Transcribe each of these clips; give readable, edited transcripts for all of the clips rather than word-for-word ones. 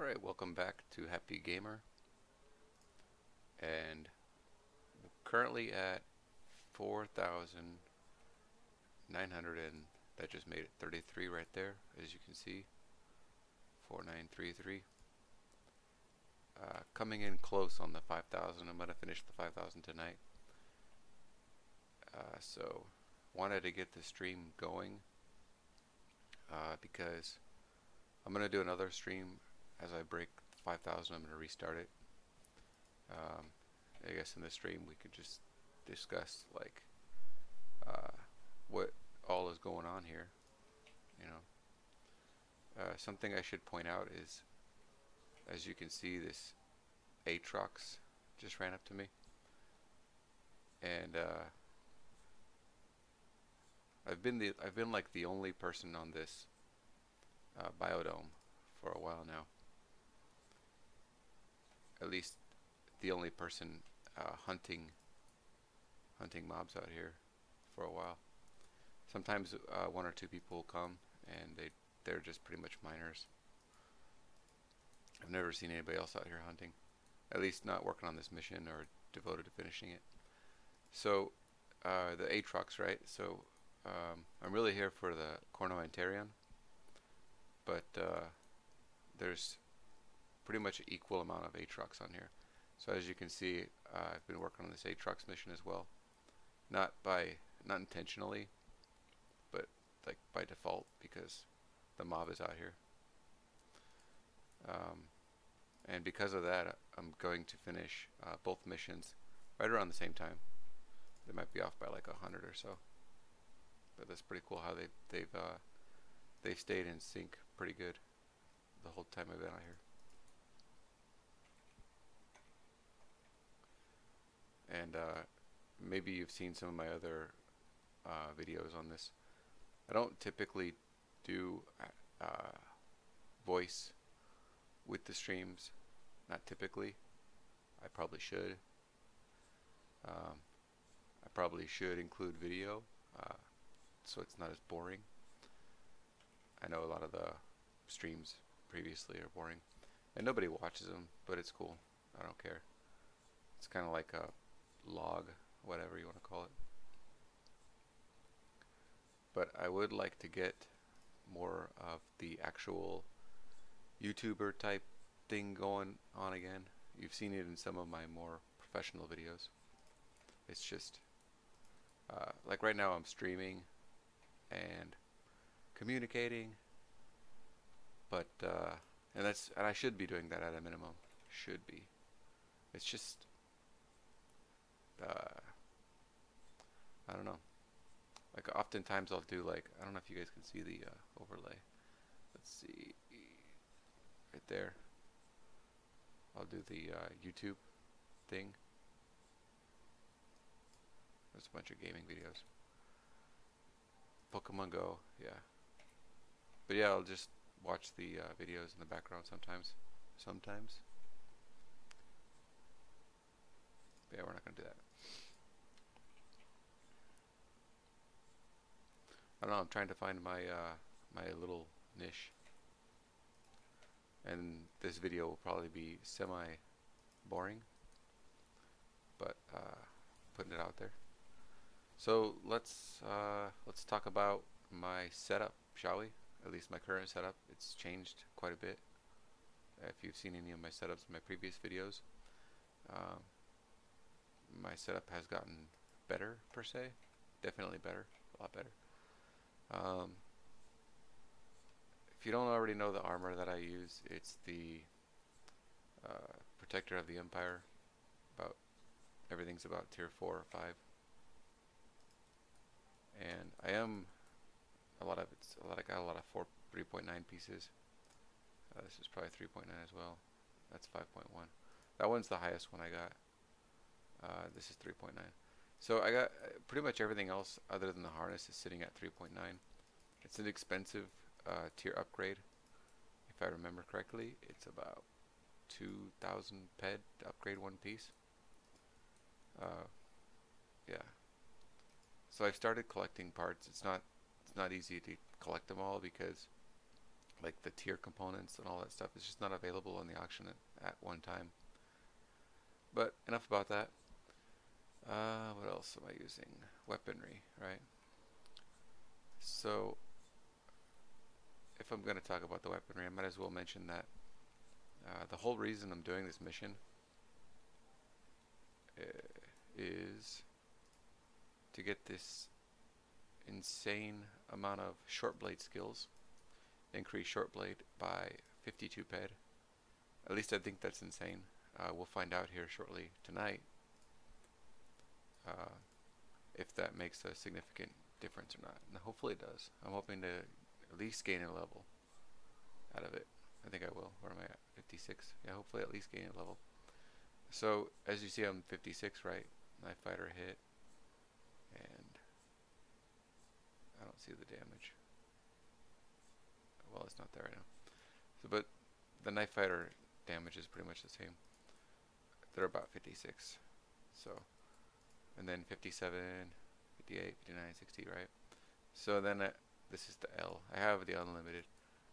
Alright, welcome back to Happy Gamer, and we're currently at 4,900, and that just made it 33 right there, as you can see. 4933. Coming in close on the 5,000. I'm going to finish the 5,000 tonight. So wanted to get the stream going because I'm going to do another stream as I break 5,000. I'm going to restart it. I guess in this stream we could just discuss like what all is going on here. Something I should point out is, as you can see, this Aatrox just ran up to me, and I've been like the only person on this biodome for a while now. At least the only person hunting mobs out here for a while. Sometimes one or two people will come, and they're just pretty much miners. I've never seen anybody else out here hunting, at least not working on this mission or devoted to finishing it. So the Aatrox, right? So I'm really here for the Cornoant, but there's pretty much an equal amount of Aatrox on here. So as you can see, I've been working on this Aatrox mission as well, not intentionally, but like by default, because the mob is out here. And because of that, I'm going to finish both missions right around the same time. They might be off by like 100 or so, but that's pretty cool how they've stayed in sync pretty good the whole time I've been out here. And maybe you've seen some of my other videos on this. I don't typically do voice with the streams, not typically. I probably should. I probably should include video, so it's not as boring. I know a lot of the streams previously are boring, and nobody watches them, but it's cool. I don't care. It's kind of like a log, whatever you want to call it. But I would like to get more of the actual YouTuber type thing going on again. You've seen it in some of my more professional videos. It's just like right now I'm streaming and communicating, but and I should be doing that at a minimum. Should be. It's just I don't know. Like oftentimes I'll do like, I don't know if you guys can see the overlay. Let's see, right there. I'll do the YouTube thing. There's a bunch of gaming videos. Pokemon Go, yeah. But yeah, I'll just watch the videos in the background sometimes. But yeah, we're not gonna do that. I don't know, I'm trying to find my my little niche, and this video will probably be semi-boring, but putting it out there. So let's talk about my setup, shall we? At least my current setup. It's changed quite a bit. If you've seen any of my setups in my previous videos, my setup has gotten better per se. Definitely better, a lot better. If you don't already know the armor that I use, it's the Protector of the Empire. Everything's about tier 4 or 5, and I got a lot of 3.9 pieces. This is probably 3.9 as well. That's 5.1. That one's the highest one I got. This is 3.9. So I got pretty much everything else other than the harness is sitting at 3.9. It's an expensive tier upgrade. If I remember correctly, it's about 2,000 ped to upgrade one piece. Yeah. So I've started collecting parts. It's not easy to collect them all because like the tier components and all that stuff. It's just not available on the auction at one time. But enough about that. What else am I using? Weaponry, right? So if I'm going to talk about the weaponry, I might as well mention that the whole reason I'm doing this mission is to get this insane amount of short blade skills. Increase short blade by 52 ped. At least I think that's insane. We'll find out here shortly tonight if that makes a significant difference or not. And hopefully it does. I'm hoping to at least gain a level out of it. I think I will. Where am I at? 56. Yeah, hopefully at least gain a level. So as you see, I'm 56, right? Knife fighter hit, and I don't see the damage. Well, it's not there right now. So, but the knife fighter damage is pretty much the same. They're about 56. So, and then 57, 58, 59, 60, right? So then this is the L. I have the unlimited.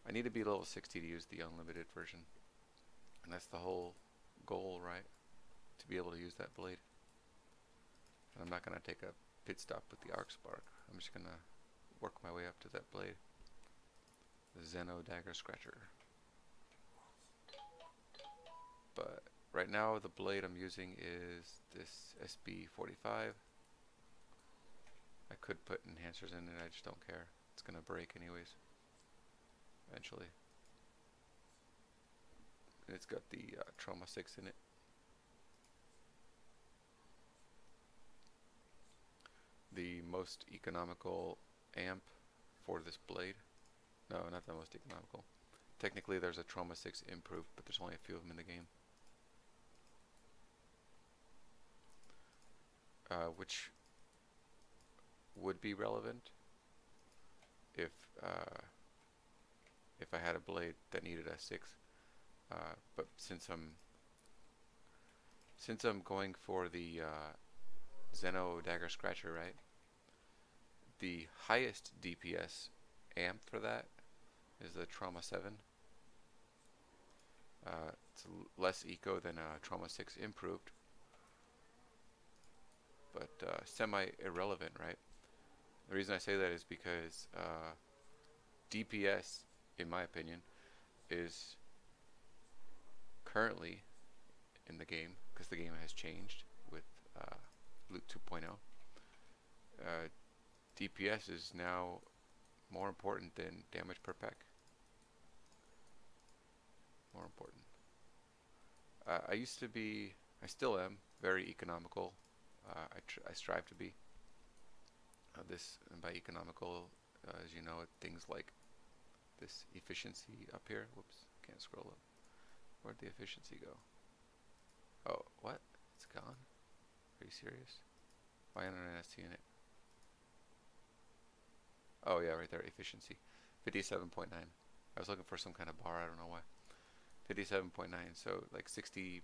I need to be level 60 to use the unlimited version. And that's the whole goal, right? To be able to use that blade. And I'm not going to take a pit stop with the arc spark. I'm just going to work my way up to that blade. The Zeno Dagger Scratcher. But right now the blade I'm using is this SB45. I could put enhancers in it, I just don't care. It's gonna break anyways, eventually. And it's got the Trauma 6 in it. The most economical amp for this blade. No, not the most economical. Technically there's a Trauma 6 improved, but there's only a few of them in the game. Which would be relevant if I had a blade that needed a 6. But since I'm going for the Zeno Dagger Scratcher, right? The highest DPS amp for that is the Trauma 7. It's less eco than a Trauma 6 improved, but semi-irrelevant, right? The reason I say that is because DPS, in my opinion, is currently in the game, because the game has changed with Loot 2.0. DPS is now more important than damage per pack. More important. I used to be, I still am, very economical. I strive to be. This, and by economical, as you know, things like this efficiency up here. Whoops, can't scroll up. Where'd the efficiency go? Oh, what? It's gone? Are you serious? Why aren't I seeing it? Oh yeah, right there, efficiency. 57.9. I was looking for some kind of bar, I don't know why. 57.9, so like 60%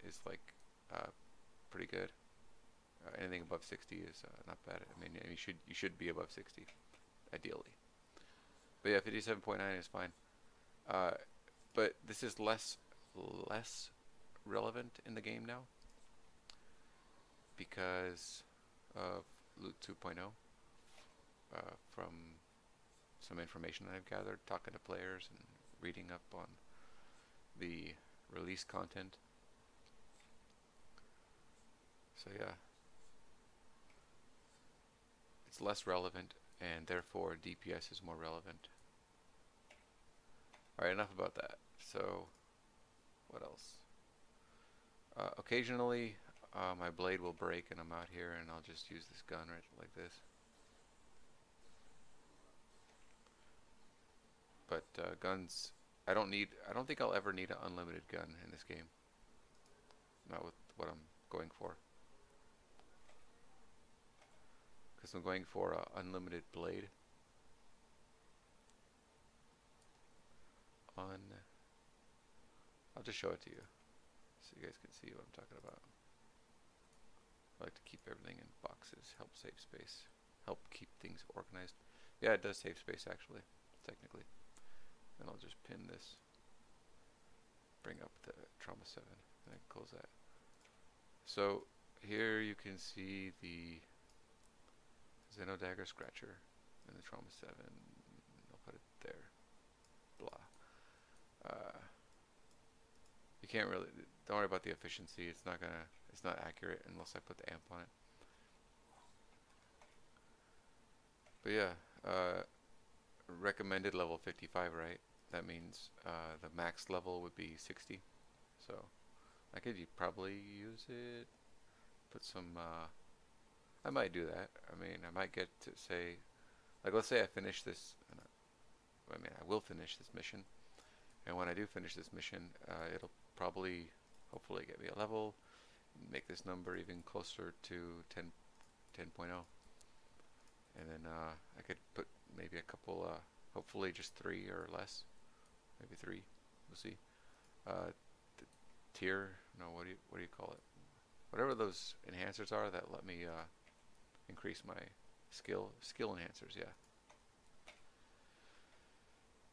is like pretty good. Anything above 60 is not bad. I mean, you should be above 60, ideally. But yeah, 57.9 is fine. But this is less relevant in the game now because of Loot 2.0. From some information that I've gathered, talking to players and reading up on the release content. So yeah, it's less relevant, and therefore DPS is more relevant. Alright, enough about that. So, what else? Occasionally, my blade will break and I'm out here and I'll just use this gun right like this. But guns, I don't think I'll ever need an unlimited gun in this game. Not with what I'm going for. Because I'm going for an unlimited blade. I'll just show it to you so you guys can see what I'm talking about. I like to keep everything in boxes, help save space, help keep things organized. Yeah, it does save space actually, technically. and I'll just pin this, bring up the trauma 7, and then close that. So here you can see the Xeno Dagger Scratcher and the trauma 7. I'll put it there. Blah. You can't really, don't worry about the efficiency. It's not accurate unless I put the amp on it. But yeah, recommended level 55, right? That means the max level would be 60. So I could probably use it. Put some. I might do that. I mean, I might get to say, like, let's say I finish this. I mean, I will finish this mission. And when I do finish this mission, it'll probably, hopefully, get me a level, make this number even closer to 10.0. And then I could put maybe a couple, hopefully just 3 or less, maybe 3. We'll see. Tier, no, what do you call it? Whatever those enhancers are that let me increase my skill enhancers, yeah.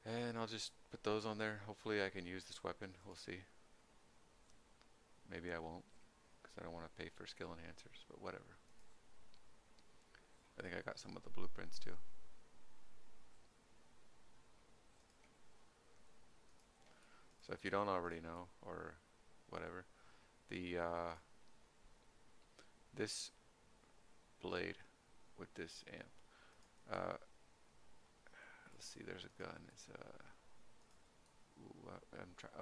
And I'll just put those on there. Hopefully I can use this weapon. We'll see. Maybe I won't, because I don't want to pay for skill enhancers, but whatever. I think I got some of the blueprints too. So if you don't already know, or whatever, the this blade with this amp, let's see, there's a gun. It's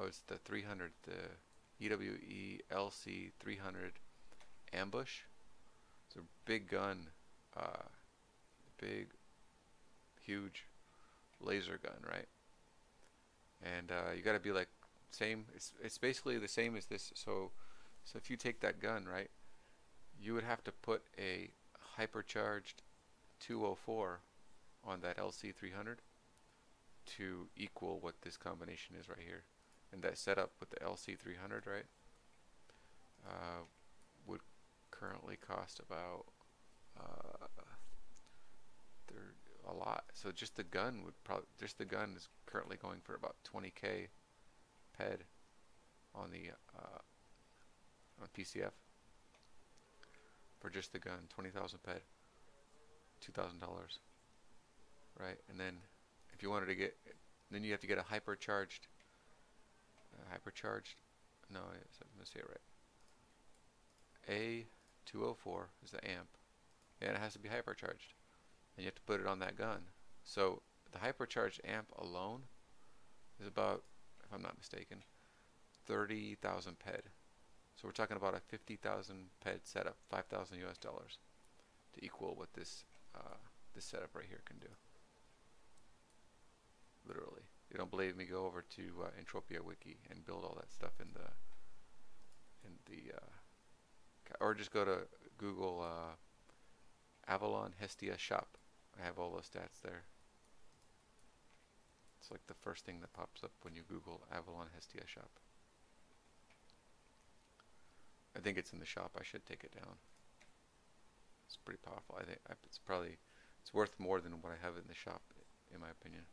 it's the 300, the EWE LC 300 ambush. It's a big gun, big, huge laser gun, right? And you got to be like same. It's basically the same as this. So if you take that gun, right, you would have to put a hypercharged 204 on that LC 300 to equal what this combination is right here. And that setup with the LC 300, right, would currently cost about a lot. So just the gun would probably, just the gun is currently going for about 20k ped on the on PCF for just the gun. 20,000 ped, $2,000, right? And then if you wanted to get, then you have to get a hypercharged. No, I'm gonna say it right. A204 is the amp, and it has to be hypercharged, and you have to put it on that gun. So the hypercharged amp alone is about, if I'm not mistaken, 30,000 ped. So we're talking about a 50,000 ped setup, $5,000 US, to equal what this this setup right here can do. Literally. If you don't believe me, go over to Entropia Wiki and build all that stuff in the or just go to Google Avalon Hestia shop. I have all those stats there. It's like the first thing that pops up when you Google Avalon Hestia shop. I think it's in the shop. I should take it down. It's pretty powerful. I think it's worth more than what I have in the shop, in my opinion.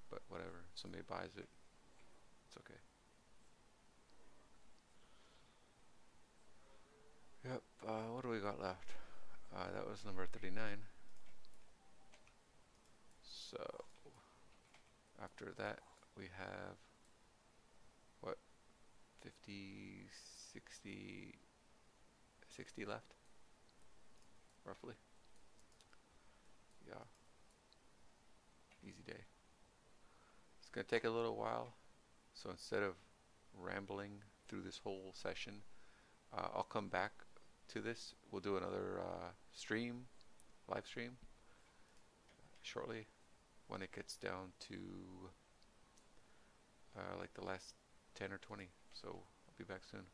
But whatever. If somebody buys it, it's okay. Yep. What do we got left? That was number 39. So after that we have what, 50, 60 left, roughly. Yeah. Easy day. It's gonna take a little while, so instead of rambling through this whole session, I'll come back to this. We'll do another live stream shortly when it gets down to like the last 10 or 20. So I'll be back soon.